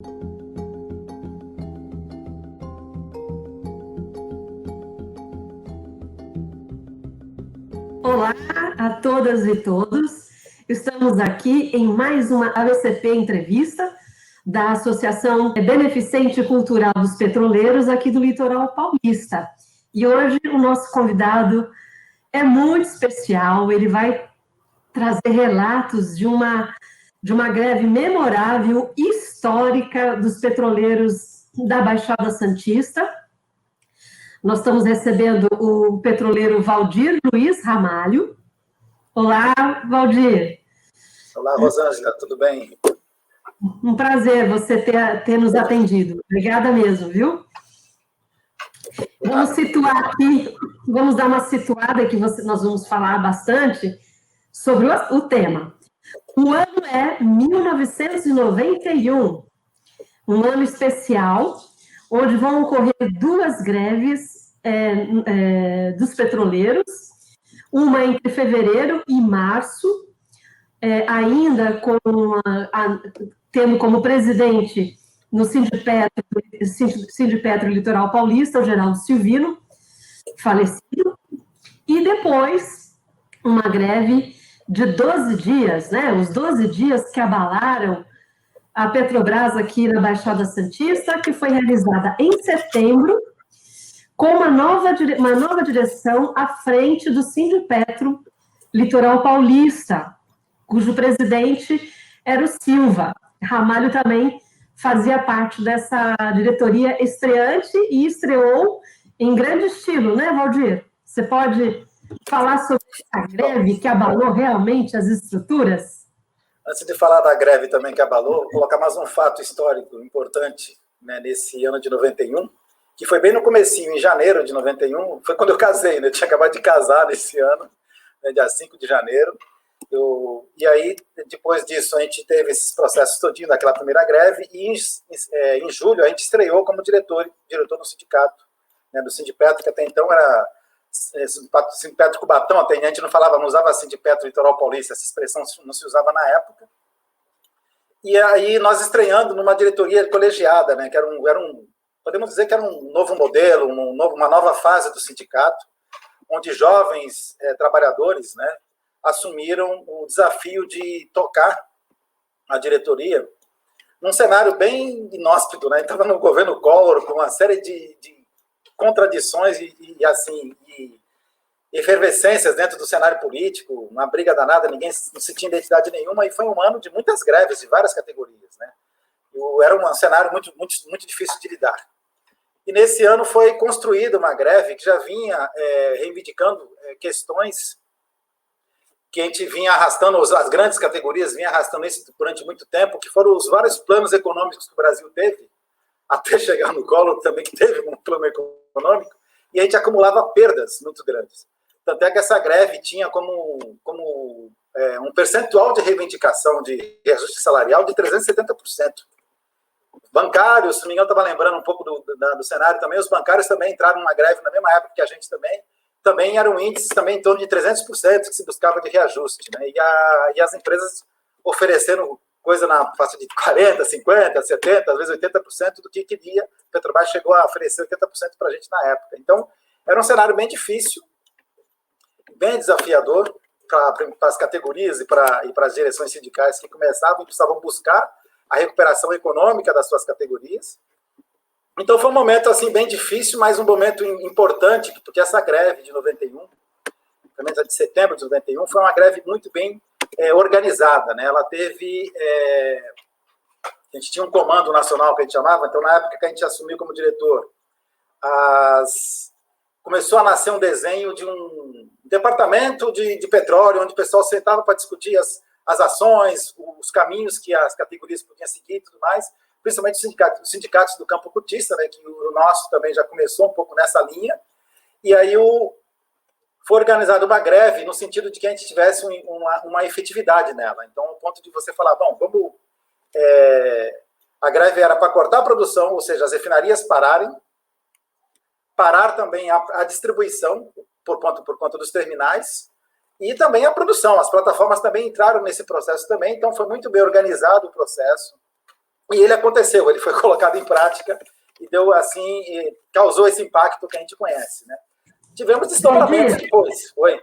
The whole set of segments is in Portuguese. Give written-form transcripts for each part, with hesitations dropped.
Olá a todas e todos. Estamos aqui em mais uma ABCP Entrevista da Associação Beneficente Cultural dos Petroleiros aqui do Litoral Paulista. E hoje o nosso convidado é muito especial, ele vai trazer relatos de uma greve memorável, histórica dos petroleiros da Baixada Santista. Nós estamos recebendo o petroleiro Valdir Luiz Ramalho. Olá, Valdir. Olá, Rosângela, tudo bem? Um prazer você ter nos atendido. Obrigada mesmo, viu? Vamos situar aqui, vamos dar uma situada que nós vamos falar bastante sobre o tema. O ano é 1991, um ano especial, onde vão ocorrer duas greves dos petroleiros, uma entre fevereiro e março, ainda tendo como presidente no Sindipetro Litoral Paulista, o Geraldo Silvino, falecido, e depois uma greve de 12 dias, né? Os 12 dias que abalaram a Petrobras aqui na Baixada Santista, que foi realizada em setembro, com uma nova direção à frente do Sindipetro Litoral Paulista, cujo presidente era o Silva. Ramalho também fazia parte dessa diretoria estreante e estreou em grande estilo, né, Valdir? Você pode falar sobre a greve que abalou realmente as estruturas? Antes de falar da greve também que abalou, vou colocar mais um fato histórico importante, né, nesse ano de 91, que foi bem no comecinho, em janeiro de 91, foi quando eu casei, né? Eu tinha acabado de casar nesse ano, né, dia 5 de janeiro. E aí, depois disso, a gente teve esses processos todinho daquela primeira greve, e em julho a gente estreou como diretor do sindicato, né, do Sindipetro, que até então era Sindipetro Cubatão, até a gente não usava Sindipetro Litoral Paulista, essa expressão não se usava na época. E aí nós estreando numa diretoria colegiada, né, que podemos dizer que era um novo modelo, uma nova fase do sindicato, onde jovens trabalhadores, né, assumiram o desafio de tocar a diretoria num cenário bem inóspito, né? Estava no governo Collor, com uma série de contradições e efervescências dentro do cenário político, uma briga danada, ninguém não se tinha identidade nenhuma, e foi um ano de muitas greves de várias categorias, né? Era um cenário muito, muito, muito difícil de lidar. E nesse ano foi construída uma greve que já vinha reivindicando questões que a gente vinha arrastando, as grandes categorias vinham arrastando isso durante muito tempo, que foram os vários planos econômicos que o Brasil teve, até chegar no Collor também, que teve um plano econômico, e a gente acumulava perdas muito grandes. Tanto é que essa greve tinha como um percentual de reivindicação de reajuste salarial de 370%. Bancários, se não me engano, estava lembrando um pouco do cenário também, os bancários também entraram numa greve na mesma época que a gente também eram índices também em torno de 300% que se buscava de reajuste, né? E as empresas oferecendo coisa na faixa de 40%, 50%, 70%, às vezes 80% do que queria. A Petrobras chegou a oferecer 80% para a gente na época. Então, era um cenário bem difícil, bem desafiador para as categorias e para as direções sindicais que começavam e precisavam buscar a recuperação econômica das suas categorias. Então foi um momento assim bem difícil, mas um momento importante, porque essa greve de 91, também de setembro de 91, foi uma greve muito bem organizada, né? Ela teve... a gente tinha um comando nacional que a gente chamava, então na época que a gente assumiu como diretor, começou a nascer um desenho de um departamento de petróleo, onde o pessoal sentava para discutir as ações, os caminhos que as categorias podiam seguir e tudo mais, principalmente os sindicatos do campo cotista, né, que o nosso também já começou um pouco nessa linha, e aí foi organizada uma greve no sentido de que a gente tivesse uma efetividade nela. Então, ao ponto de você falar, bom, a greve era para cortar a produção, ou seja, as refinarias parar também a distribuição por conta dos terminais, e também a produção. As plataformas também entraram nesse processo também, então foi muito bem organizado o processo. E ele aconteceu, ele foi colocado em prática e deu assim, e causou esse impacto que a gente conhece, né? Tivemos desdobramentos depois. Oi.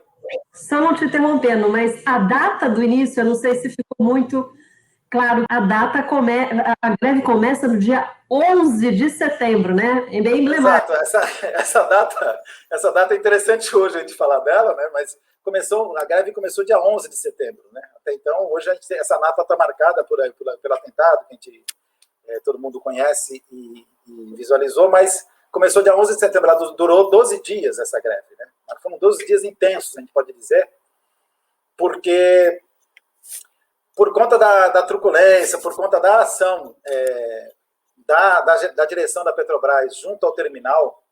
Só não te interrompendo, mas a data do início, eu não sei se ficou muito claro, a greve começa no dia 11 de setembro, né? É bem emblemático. Exato, essa data é interessante hoje a gente falar dela, né? Mas a greve começou dia 11 de setembro, né? Até então, hoje essa data está marcada pelo atentado, que todo mundo conhece e visualizou, mas começou dia 11 de setembro, ela durou 12 dias essa greve, né? Foram 12 dias intensos, a gente pode dizer, porque por conta da truculência, por conta da ação da direção da Petrobras junto ao terminal,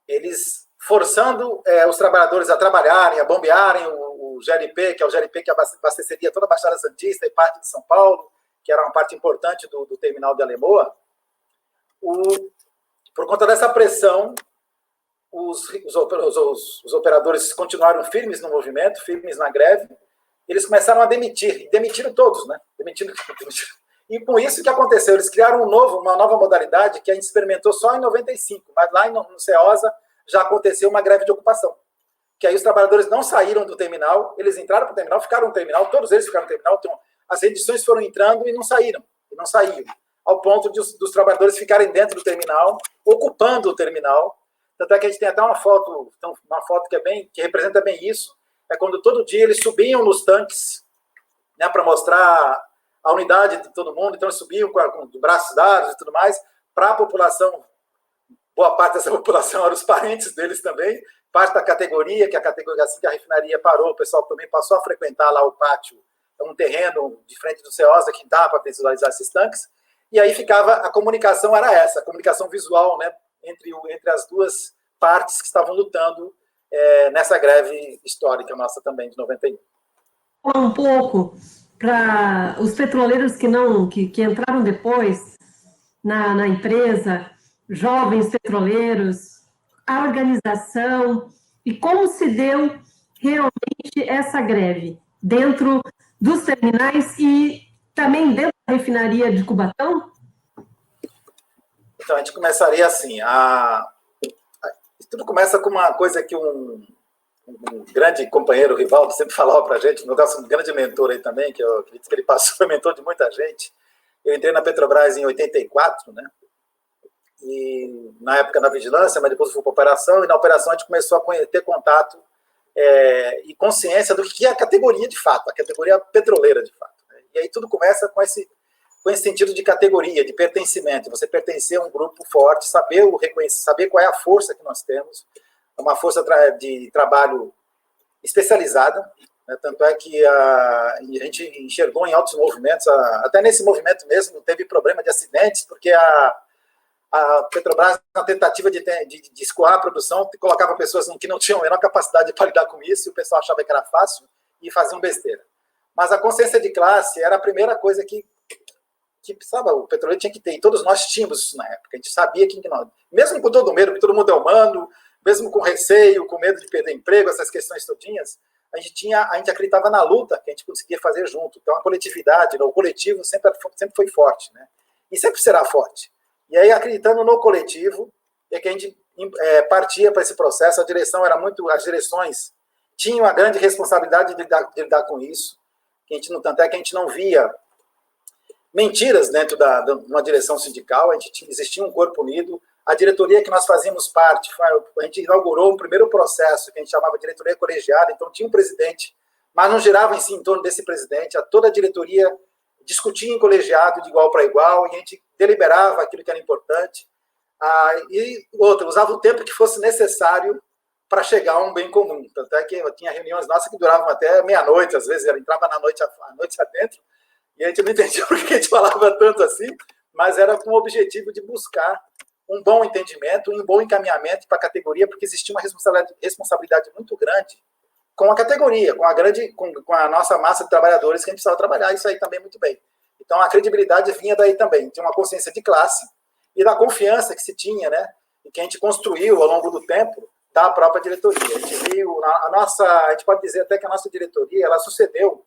eles forçando os trabalhadores a trabalharem, a bombearem o GLP, que é o GLP que abasteceria toda a Baixada Santista e parte de São Paulo, que era uma parte importante do terminal de Alemoa. Por conta dessa pressão, os operadores continuaram firmes no movimento, firmes na greve. Eles começaram a demitir, e demitiram todos, né? Demitiram. E com isso, o que aconteceu? Eles criaram uma nova modalidade que a gente experimentou só em 95, mas lá no CEOSA já aconteceu uma greve de ocupação. Que aí os trabalhadores não saíram do terminal, eles entraram para o terminal, ficaram no terminal, todos eles ficaram no terminal, então as edições foram entrando e não saíram, ao ponto de os trabalhadores ficarem dentro do terminal, ocupando o terminal. Tanto é que a gente tem até uma foto que representa bem isso, é quando todo dia eles subiam nos tanques, né, para mostrar a unidade de todo mundo, então eles subiam com os braços dados e tudo mais, para a população, boa parte dessa população eram os parentes deles também, parte da categoria, que a categoria, assim que a refinaria parou, o pessoal também passou a frequentar lá o pátio, é um terreno de frente do CEOSA que dá para visualizar esses tanques, e aí a comunicação era essa, a comunicação visual, né, entre as duas partes que estavam lutando nessa greve histórica nossa também, de 91. Falar um pouco para os petroleiros que entraram depois na empresa, jovens petroleiros, a organização e como se deu realmente essa greve dentro dos terminais e também dentro da refinaria de Cubatão? Então, a gente começaria assim, tudo começa com uma coisa que um grande companheiro, Rivaldo, sempre falava para a gente, um grande mentor aí também, que eu acredito que ele foi mentor de muita gente. Eu entrei na Petrobras em 84, né? E na época na vigilância, mas depois fui para a operação, e na operação a gente começou a ter contato e consciência do que é a categoria de fato, a categoria petroleira de fato. Né? E aí tudo começa com esse sentido de categoria, de pertencimento, você pertencer a um grupo forte, saber qual é a força que nós temos, uma força de trabalho especializada, né? Tanto é que a gente enxergou em altos movimentos, até nesse movimento mesmo teve problema de acidentes, porque a Petrobras, na tentativa de escoar a produção, colocava pessoas que não tinham a menor capacidade para lidar com isso, e o pessoal achava que era fácil e faziam besteira. Mas a consciência de classe era a primeira coisa que sabe, o petroleiro tinha que ter, e todos nós tínhamos isso na época, a gente sabia que nós, mesmo com todo medo, que todo mundo é humano, mesmo com receio, com medo de perder emprego, essas questões todinhas, a gente acreditava na luta que a gente conseguia fazer junto. Então a coletividade, o coletivo sempre foi forte, né? E sempre será forte. E aí, acreditando no coletivo, é que a gente partia para esse processo. As direções tinham a grande responsabilidade de lidar com isso. Tanto é que a gente não via mentiras dentro de uma direção sindical, existia um corpo unido. A diretoria que nós fazíamos parte, a gente inaugurou um primeiro processo que a gente chamava de diretoria colegiada, então tinha um presidente, mas não girava em si em torno desse presidente, toda a diretoria discutia em colegiado de igual para igual, e a gente deliberava aquilo que era importante, e usava o tempo que fosse necessário para chegar a um bem comum. Tanto é que eu tinha reuniões nossas que duravam até meia-noite, às vezes ela entrava à noite adentro, e a gente não entendia por que a gente falava tanto assim, mas era com o objetivo de buscar um bom entendimento, um bom encaminhamento para a categoria, porque existia uma responsabilidade muito grande com a categoria, com a nossa massa de trabalhadores que a gente precisava trabalhar isso aí também muito bem. Então, a credibilidade vinha daí também. Tinha uma consciência de classe e da confiança que se tinha, né? E que a gente construiu ao longo do tempo da própria diretoria. A gente viu, a gente pode dizer até que a nossa diretoria, ela sucedeu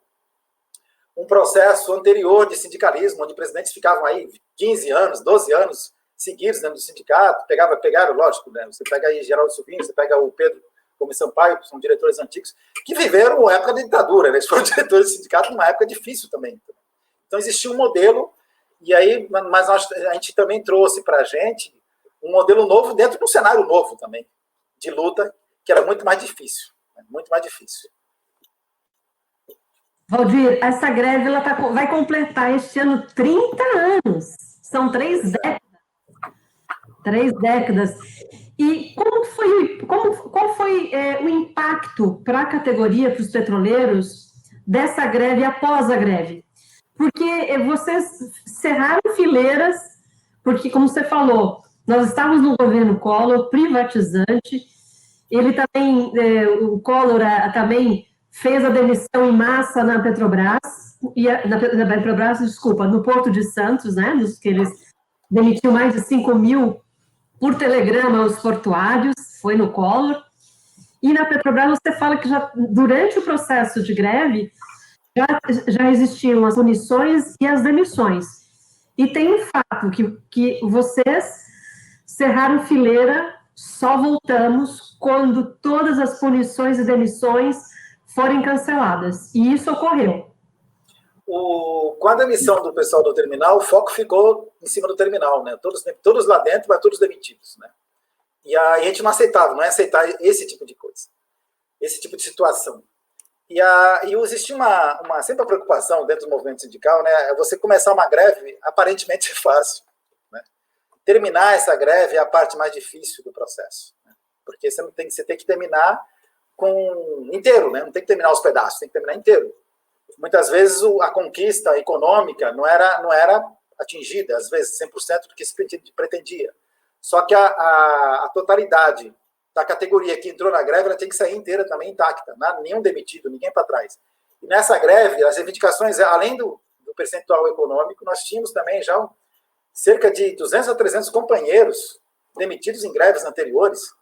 um processo anterior de sindicalismo, onde presidentes ficavam aí 15 anos, 12 anos seguidos dentro do sindicato, pegaram, lógico, né? Você pega aí Geraldo Silvinho, você pega o Pedro Gomes Sampaio, que são diretores antigos, que viveram uma época de ditadura, né? Eles foram diretores de sindicato numa época difícil também. Então, existia um modelo, e aí, mas a gente também trouxe para a gente um modelo novo dentro de um cenário novo também, de luta, que era muito mais difícil, né? Muito mais difícil. Valdir, essa greve ela vai completar este ano 30 anos. São 3 décadas. 3 décadas. E qual foi o impacto para a categoria, para os petroleiros, dessa greve após a greve? Porque vocês cerraram fileiras, porque, como você falou, nós estávamos no governo Collor, privatizante, ele também, o Collor também fez a demissão em massa na Petrobras, no Porto de Santos, né, que eles demitiu mais de 5 mil por telegrama aos portuários, foi no Collor. E na Petrobras você fala que já durante o processo de greve já existiam as punições e as demissões. E tem um fato, que vocês cerraram fileira, só voltamos quando todas as punições e demissões forem canceladas. E isso ocorreu. Com a demissão do pessoal do terminal, o foco ficou em cima do terminal, né? Todos lá dentro, mas todos demitidos, né? E a gente não ia aceitar esse tipo de coisa, esse tipo de situação. E existia sempre a preocupação dentro do movimento sindical, né? Você começar uma greve, aparentemente é fácil, né? Terminar essa greve é a parte mais difícil do processo, né? Porque você tem que terminar inteiro, né? Não tem que terminar os pedaços, tem que terminar inteiro. Muitas vezes a conquista econômica não era atingida, às vezes 100% do que se pretendia. Só que a totalidade da categoria que entrou na greve, ela tem que sair inteira também intacta, nenhum demitido, ninguém para trás. E nessa greve, as reivindicações, além do percentual econômico, nós tínhamos também já cerca de 200 a 300 companheiros demitidos em greves anteriores,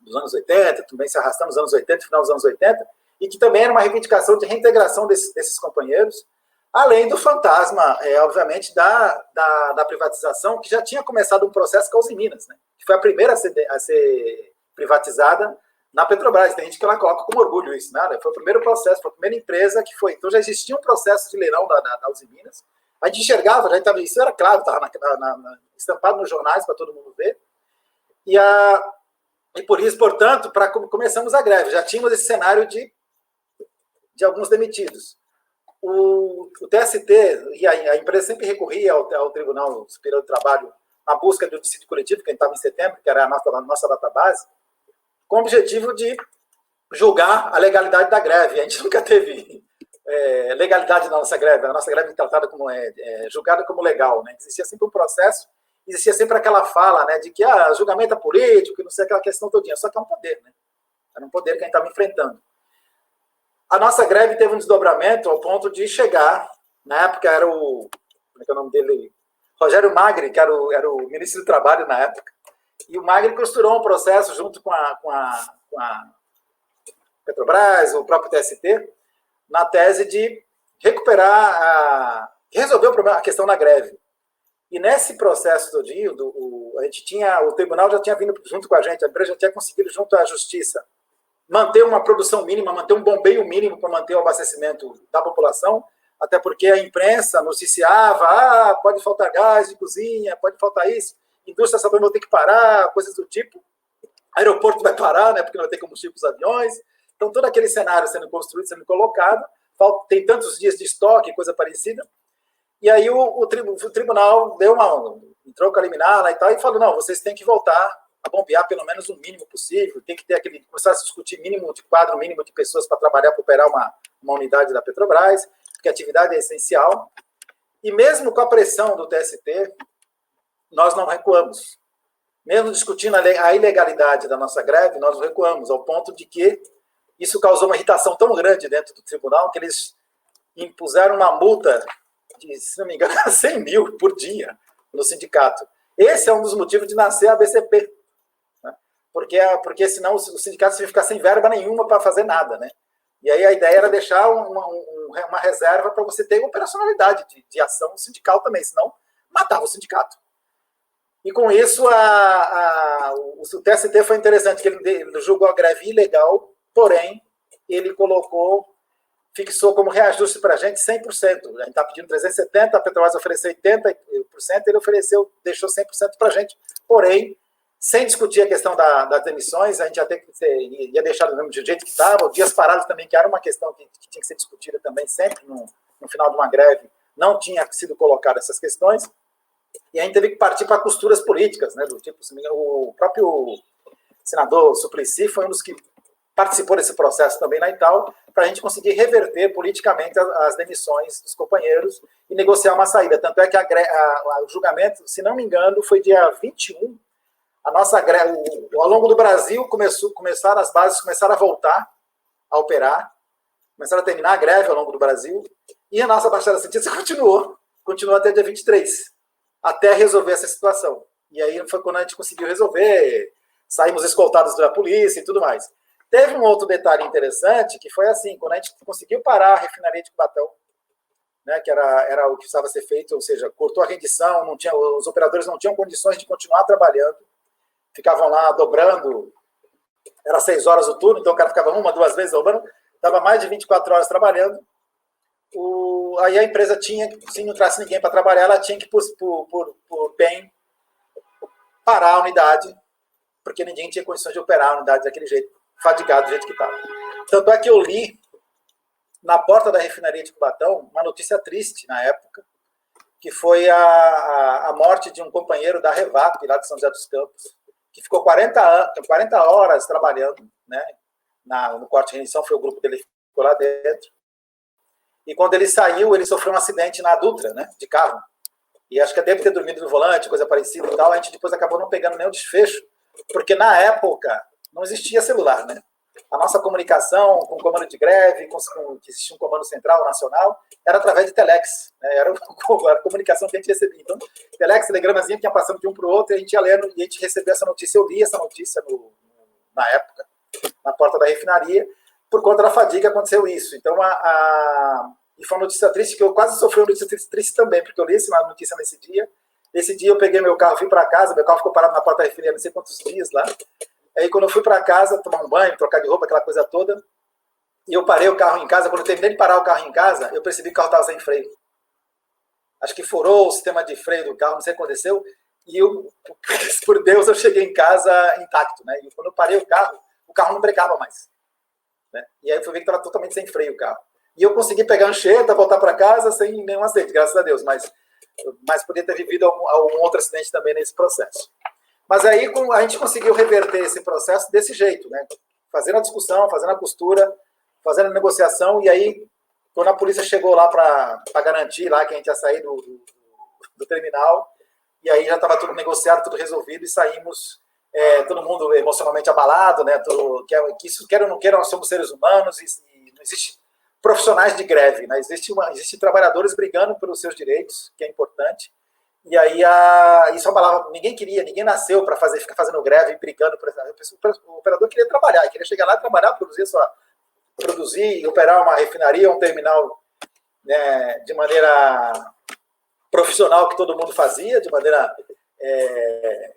dos anos 80, também se arrastando nos anos 80, final dos anos 80, e que também era uma reivindicação de reintegração desses companheiros, além do fantasma, obviamente, da privatização, que já tinha começado um processo com a Usiminas, né? Que foi a primeira a ser privatizada na Petrobras. Tem gente que ela coloca com orgulho isso, né? Foi o primeiro processo, foi a primeira empresa que foi. Então já existia um processo de leilão da Usiminas. A gente enxergava, isso era claro, estava estampado nos jornais para todo mundo ver. E por isso, portanto, começamos a greve. Já tínhamos esse cenário de alguns demitidos. O TST e a empresa sempre recorria ao Tribunal Superior do Trabalho na busca do dissídio coletivo, que a gente estava em setembro, que era a nossa database, com o objetivo de julgar a legalidade da greve. A gente nunca teve legalidade na nossa greve. A nossa greve é tratada como julgada como legal, né? Existia sempre um processo, existia sempre aquela fala, né, de que julgamento é político, que não sei, aquela questão todinha. Só que é um poder, né? Era um poder que a gente estava enfrentando. A nossa greve teve um desdobramento ao ponto de chegar, na época era como é que é o nome dele? Rogério Magri, que era o ministro do Trabalho na época, e o Magri costurou um processo junto com a Petrobras, o próprio TST, na tese de resolver o problema, a questão da greve. E nesse processo todinho, o tribunal já tinha vindo junto com a gente, a empresa já tinha conseguido, junto à justiça, manter uma produção mínima, manter um bombeio mínimo para manter o abastecimento da população, até porque a imprensa noticiava, pode faltar gás de cozinha, pode faltar isso, indústria estatal vai ter que parar, coisas do tipo, aeroporto vai parar, né, porque não vai ter combustível para os aviões. Então, todo aquele cenário sendo construído, sendo colocado, tem tantos dias de estoque, coisa parecida, e aí o tribunal entrou com a liminar lá e tal, e falou, não, vocês têm que voltar a bombear pelo menos o mínimo possível, tem que ter começar a se discutir quadro mínimo de pessoas para trabalhar, para operar uma unidade da Petrobras, porque a atividade é essencial. E mesmo com a pressão do TST, nós não recuamos. Mesmo discutindo a ilegalidade da nossa greve, nós recuamos, ao ponto de que isso causou uma irritação tão grande dentro do tribunal que eles impuseram uma multa de, se não me engano, 100 mil por dia no sindicato. Esse é um dos motivos de nascer a BCP. Porque senão o sindicato ia ficar sem verba nenhuma para fazer nada, né? E aí a ideia era deixar um uma reserva para você ter operacionalidade de ação sindical também, senão matava o sindicato. E com isso, o TST foi interessante, que ele julgou a greve ilegal, porém, ele fixou como reajuste para a gente 100%. A gente está pedindo 370%, a Petrobras ofereceu 80%, ele deixou 100% para a gente. Porém, sem discutir a questão das demissões, a gente ia deixar do mesmo jeito que estava. Os dias parados também, que era uma questão que tinha que ser discutida também sempre no final de uma greve, não tinha sido colocado essas questões. E a gente teve que partir para costuras políticas, né, do tipo, o próprio senador Suplicy foi um dos que participou desse processo também na Itaú, para a gente conseguir reverter politicamente as demissões dos companheiros e negociar uma saída. Tanto é que o julgamento, se não me engano, foi dia 21. A nossa greve, ao longo do Brasil, as bases começaram a voltar a operar, começaram a terminar a greve ao longo do Brasil, e a nossa Baixada Santista continuou até dia 23, até resolver essa situação. E aí foi quando a gente conseguiu resolver, saímos escoltados da polícia e tudo mais. Teve um outro detalhe interessante, que foi assim, quando a gente conseguiu parar a refinaria de Cubatão, né, que era o que precisava ser feito, ou seja, cortou a rendição, os operadores não tinham condições de continuar trabalhando, ficavam lá dobrando, era 6 horas o turno, então o cara ficava 1, 2 vezes dobrando, dava mais de 24 horas trabalhando. Aí a empresa tinha, se não entrasse ninguém para trabalhar, ela tinha que, por bem, parar a unidade, porque ninguém tinha condições de operar a unidade daquele jeito, fadigado do jeito que estava. Tanto é que eu li, na porta da refinaria de Cubatão, uma notícia triste na época, que foi a morte de um companheiro da Revap, lá de São José dos Campos, que ficou 40 horas trabalhando, né, no corte de rendição, foi o grupo dele que ficou lá dentro. E quando ele saiu, ele sofreu um acidente na Dutra, né, de carro. E acho que deve ter dormido no volante, coisa parecida e tal. A gente depois acabou não pegando nenhum desfecho, porque na época não existia celular, né? A nossa comunicação com o comando de greve, que existia um comando central, nacional, era através de telex, né? Era a comunicação que a gente recebia. Então, telex, telegramazinho que ia passando de um para o outro, e a gente ia lendo, e a gente recebia essa notícia. Eu li essa notícia na época, na porta da refinaria, por conta da fadiga que aconteceu isso. Então, e foi uma notícia triste, que eu quase sofri uma notícia triste também, porque eu li essa notícia nesse dia. Nesse dia eu peguei meu carro, fui para casa, meu carro ficou parado na porta da refinaria não sei quantos dias lá. Aí quando eu fui para casa, tomar um banho, trocar de roupa, aquela coisa toda, e eu parei o carro em casa, quando eu terminei de parar o carro em casa, eu percebi que o carro estava sem freio. Acho que furou o sistema de freio do carro, não sei o que aconteceu, e por Deus, eu cheguei em casa intacto, né? E quando eu parei o carro não brecava mais. Né? E aí eu fui ver que estava totalmente sem freio o carro. E eu consegui pegar a Anchieta, voltar para casa sem nenhum acidente, graças a Deus, mas poderia ter vivido algum outro acidente também nesse processo. Mas aí a gente conseguiu reverter esse processo desse jeito, né? Fazendo a discussão, fazendo a costura, fazendo a negociação, e aí, quando a polícia chegou lá para garantir lá que a gente ia sair do terminal, e aí já estava tudo negociado, tudo resolvido, e saímos, todo mundo emocionalmente abalado, né? Que isso, queira ou não queira, nós somos seres humanos, e não existe profissionais de greve, né? Existe trabalhadores brigando pelos seus direitos, que é importante. E aí isso abalava, ninguém nasceu para ficar fazendo greve e brigando. O operador queria trabalhar, queria chegar lá, trabalhar, produzir e operar uma refinaria, um terminal, né, de maneira profissional, que todo mundo fazia, de maneira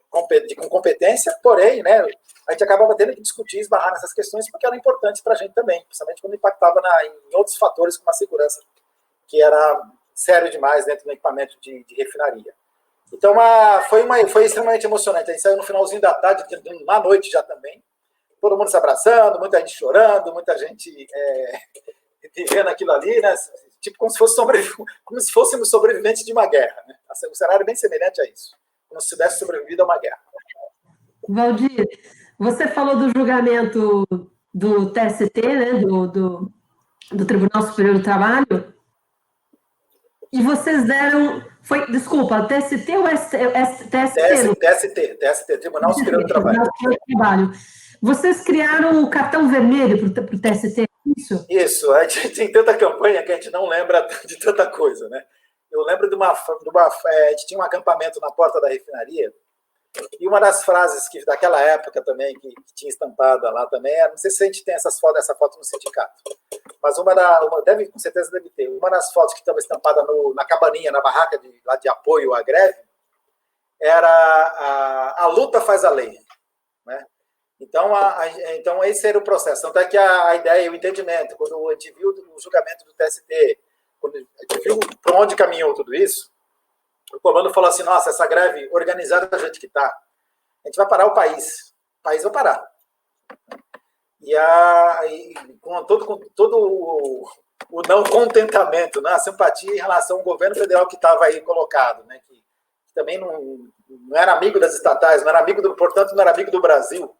com competência, porém, né, a gente acabava tendo que discutir e esbarrar nessas questões, porque eram importantes para a gente também, principalmente quando impactava em outros fatores, como a segurança, que era sério demais dentro do equipamento de refinaria. Então, foi extremamente emocionante. A gente saiu no finalzinho da tarde, na noite já também, todo mundo se abraçando, muita gente chorando, muita gente vivendo aquilo ali, né? Tipo como se fôssemos sobreviventes de uma guerra. Né? O cenário é bem semelhante a isso, como se tivesse sobrevivido a uma guerra. Valdir, você falou do julgamento do TST, né? do Tribunal Superior do Trabalho. E vocês deram... Desculpa, TST ou TST, Tribunal Superior do Trabalho. Vocês criaram o cartão vermelho para o TST, isso? Isso, a gente tem tanta campanha que a gente não lembra de tanta coisa, né? Eu lembro a gente tinha um acampamento na porta da refinaria, E uma das frases que daquela época também, que tinha estampada lá também, não sei se a gente tem essa foto no sindicato, mas com certeza deve ter, uma das fotos que estava estampada na cabaninha, na barraca lá de apoio à greve, era a luta faz a lei, né? Então, esse era o processo. Tanto é que a ideia, o entendimento, quando a gente viu o julgamento do TST, quando a gente viu para onde caminhou tudo isso, o comando falou assim, nossa, essa greve organizada do jeito que está, a gente vai parar o país vai parar. E com todo o não contentamento, né, a simpatia em relação ao governo federal que estava aí colocado, né, que também não era amigo das estatais, portanto, não era amigo do Brasil,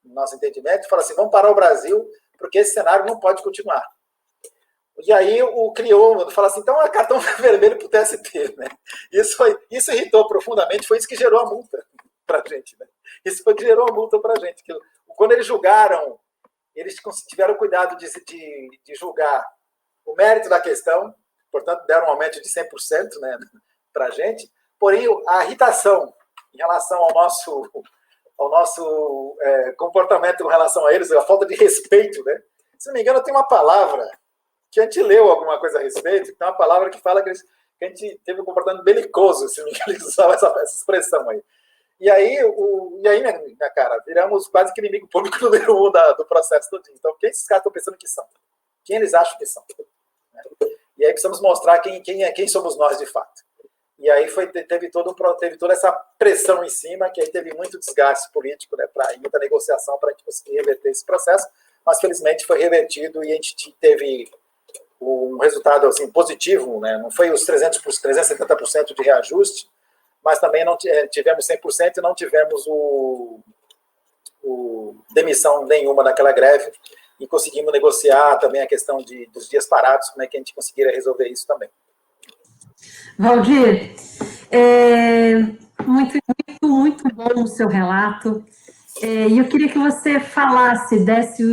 no nosso entendimento, fala assim, vamos parar o Brasil, porque esse cenário não pode continuar. E aí fala assim, então é cartão vermelho para o TST, né? Isso irritou profundamente, foi isso que gerou a multa para a gente, né? Isso foi que gerou a multa para a gente. Quando eles julgaram, eles tiveram cuidado de julgar o mérito da questão, portanto, deram um aumento de 100%, né, para a gente, porém, a irritação em relação ao nosso comportamento com relação a eles, a falta de respeito, né? Se não me engano, tem uma palavra que a gente leu alguma coisa a respeito, tem uma palavra que fala que a gente teve um comportamento belicoso, se não me engano, eles usavam essa expressão aí. E aí, minha cara, viramos quase que inimigo público número 1 do processo todo. Então, quem esses caras estão pensando que são? Quem eles acham que são? E aí precisamos mostrar quem somos nós de fato. E aí teve toda essa pressão em cima, que aí teve muito desgaste político, né, e muita negociação para a gente conseguir reverter esse processo, mas felizmente foi revertido e a gente teve um resultado assim, positivo, né? Não foi os 370% de reajuste, mas também não tivemos 100% e não tivemos demissão nenhuma daquela greve e conseguimos negociar também a questão dos dias parados, como é que a gente conseguiria resolver isso também. Valdir, muito bom o seu relato, e eu queria que você desse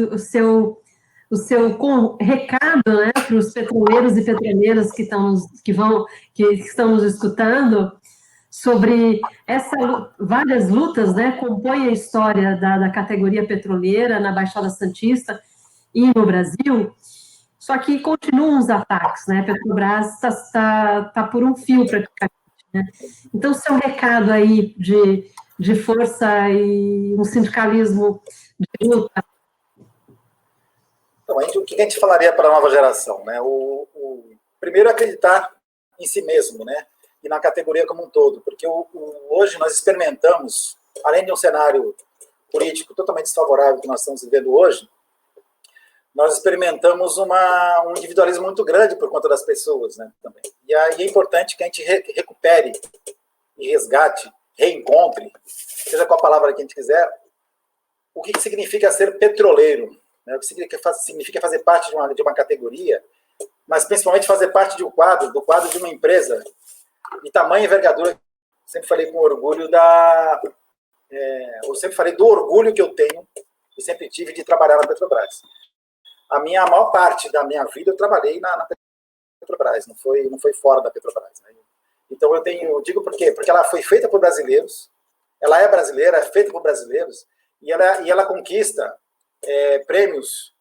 o seu recado, né, para os petroleiros e petroleiras que estão nos escutando, sobre várias lutas, né, compõem a história da categoria petroleira na Baixada Santista e no Brasil, só que continuam os ataques, né, a Petrobras está por um fio praticamente, né? Então, seu recado aí de força e um sindicalismo de luta. Então, o que a gente falaria para a nova geração, né? Primeiro, acreditar em si mesmo, né? E na categoria como um todo, porque hoje nós experimentamos, além de um cenário político totalmente desfavorável que nós estamos vivendo hoje, nós experimentamos um individualismo muito grande por conta das pessoas, né, também. E aí é importante que a gente recupere e resgate, reencontre, seja qual a palavra que a gente quiser, o que significa ser petroleiro, né, o que significa fazer parte de uma categoria, mas principalmente fazer parte do quadro de uma empresa de tamanha envergadura. Sempre falei com orgulho eu sempre falei do orgulho que eu tenho e sempre tive de trabalhar na Petrobras. A maior parte da minha vida eu trabalhei na Petrobras, não foi fora da Petrobras, né? Então eu digo por quê? Porque ela foi feita por brasileiros, ela é brasileira, é feita por brasileiros, e ela conquista prêmios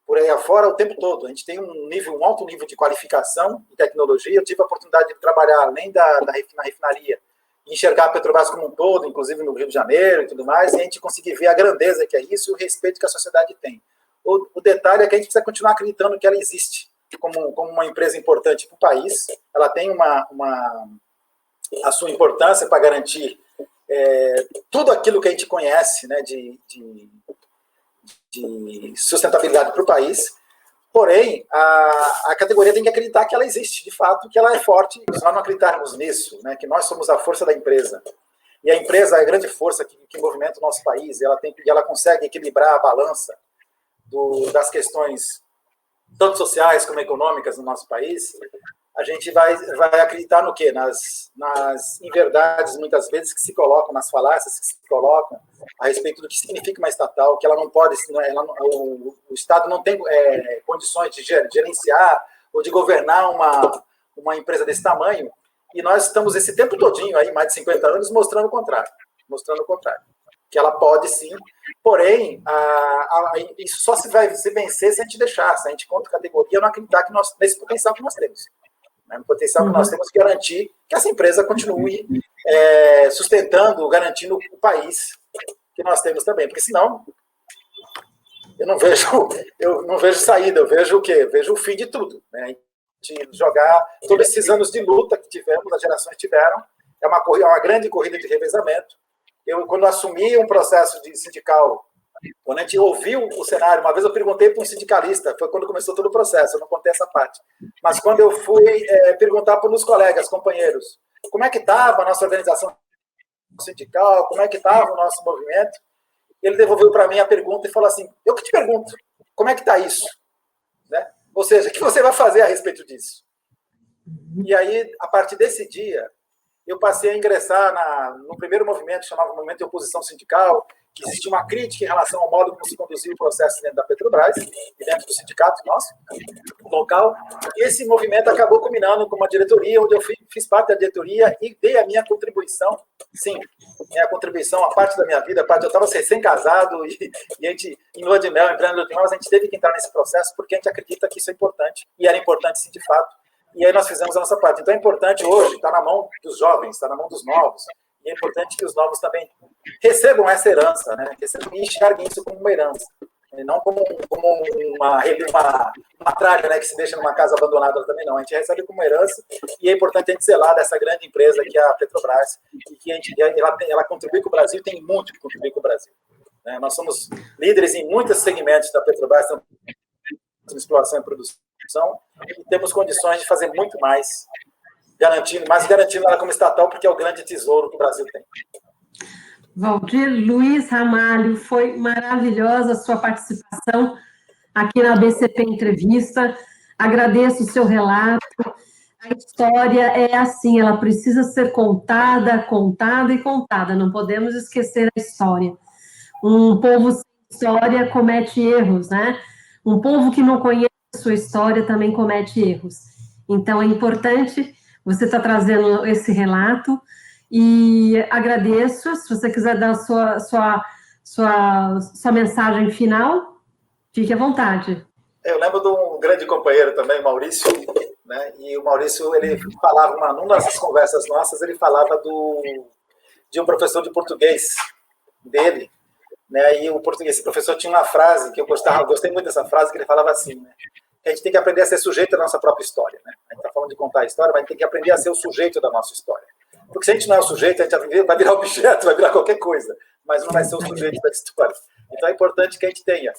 por aí afora o tempo todo. A gente tem um alto nível de qualificação e tecnologia. Eu tive a oportunidade de trabalhar além na refinaria, enxergar a Petrobras como um todo, inclusive no Rio de Janeiro e tudo mais, e a gente conseguir ver a grandeza que é isso e o respeito que a sociedade tem. O detalhe é que a gente precisa continuar acreditando que ela existe como uma empresa importante para o país. Ela tem a sua importância para garantir tudo aquilo que a gente conhece, né, de sustentabilidade para o país. Porém, a categoria tem que acreditar que ela existe, de fato, que ela é forte. Se nós não acreditarmos nisso, né, que nós somos a força da empresa, e a empresa é a grande força que movimenta o nosso país, e ela consegue equilibrar a balança das questões tanto sociais como econômicas no nosso país, a gente vai acreditar no quê? Nas inverdades, muitas vezes, que se colocam, nas falácias que se colocam a respeito do que significa uma estatal, que ela não pode, o Estado não tem condições de gerenciar ou de governar uma empresa desse tamanho, e nós estamos esse tempo todinho, aí, mais de 50 anos, mostrando o contrário. mostrando o contrário. Que ela pode sim, porém, isso só se vai se vencer se a gente deixar, se a gente, contra a categoria, não acreditar nesse potencial que nós temos. Né? O potencial que nós temos que garantir que essa empresa continue sustentando, garantindo o país que nós temos também, porque senão eu não vejo saída, eu vejo o quê? Vejo o fim de tudo. Né? De jogar todos esses anos de luta que tivemos, as gerações tiveram, é uma grande corrida de revezamento. Quando assumi um processo de sindical, quando a gente ouviu o cenário, uma vez eu perguntei para um sindicalista, foi quando começou todo o processo, eu não contei essa parte, mas quando eu fui perguntar para os companheiros, como é que estava a nossa organização sindical, como é que estava o nosso movimento, ele devolveu para mim a pergunta e falou assim, eu que te pergunto, como é que está isso? Né? Ou seja, o que você vai fazer a respeito disso? E aí, a partir desse dia, eu passei a ingressar no primeiro movimento, que chamava Movimento de Oposição Sindical, que existia uma crítica em relação ao modo como se conduzia o processo dentro da Petrobras, e dentro do sindicato nosso, local. E esse movimento acabou culminando com uma diretoria, onde eu fiz parte da diretoria e dei a minha contribuição, sim, minha contribuição, a parte da minha vida, eu estava recém-casado, e a gente, em lua de mel, entrando em lua de mel, mas a gente teve que entrar nesse processo, porque a gente acredita que isso é importante, e era importante, sim, de fato. E aí nós fizemos a nossa parte. Então é importante hoje, está na mão dos jovens, está na mão dos novos, e é importante que os novos também recebam essa herança, né? E enxerguem isso como uma herança, e não como uma tralha, né, que se deixa numa casa abandonada também não. A gente recebe como herança, e é importante a gente zelar dessa grande empresa que é a Petrobras, e que ela contribui com o Brasil, tem muito que contribuir com o Brasil. Né? Nós somos líderes em muitos segmentos da Petrobras, tanto em exploração e produção, e temos condições de fazer muito mais, garantindo ela como estatal, porque é o grande tesouro que o Brasil tem. Valdir Luiz Ramalho, foi maravilhosa a sua participação aqui na BCP Entrevista. Agradeço o seu relato. A história é assim, ela precisa ser contada, contada e contada. Não podemos esquecer a história. Um povo sem história comete erros, né? Um povo que não conhece a sua história também comete erros. Então, é importante você estar trazendo esse relato. E agradeço, se você quiser dar a sua mensagem final, fique à vontade. Eu lembro de um grande companheiro também, Maurício, né? E o Maurício, ele falava, numa dessas conversas nossas, ele falava de um professor de português dele, né? E esse professor tinha uma frase que eu gostei muito dessa frase, que ele falava assim, né? Que a gente tem que aprender a ser sujeito da nossa própria história, né? A gente está falando de contar a história, mas a gente tem que aprender a ser o sujeito da nossa história. Porque se a gente não é o sujeito, a gente vai virar objeto, vai virar qualquer coisa, mas não vai ser o sujeito da história. Então é importante que a gente tenha.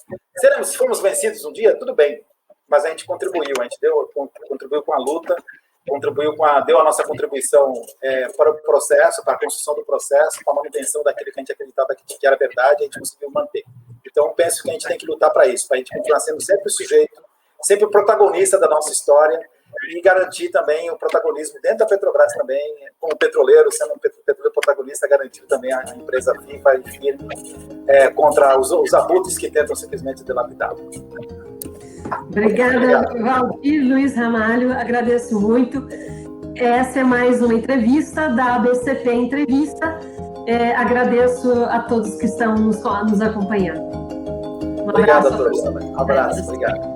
Se formos vencidos um dia, tudo bem, mas a gente contribuiu, contribuiu com a luta, deu a nossa contribuição para o processo, para a construção do processo, para a manutenção daquilo que a gente acreditava que era verdade, a gente conseguiu manter. Então penso que a gente tem que lutar para isso, para a gente continuar sendo sempre o sujeito, sempre o protagonista da nossa história, e garantir também o protagonismo dentro da Petrobras também, como petroleiro, sendo um petroleiro protagonista, garantir também a empresa viva e firme contra os abutres que tentam simplesmente dilapidá-la. Obrigada, Valdir Luiz Ramalho, agradeço muito. Essa é mais uma entrevista da ABCP Entrevista. Agradeço a todos que estão nos acompanhando. Obrigado a todos também. Um abraço, obrigado.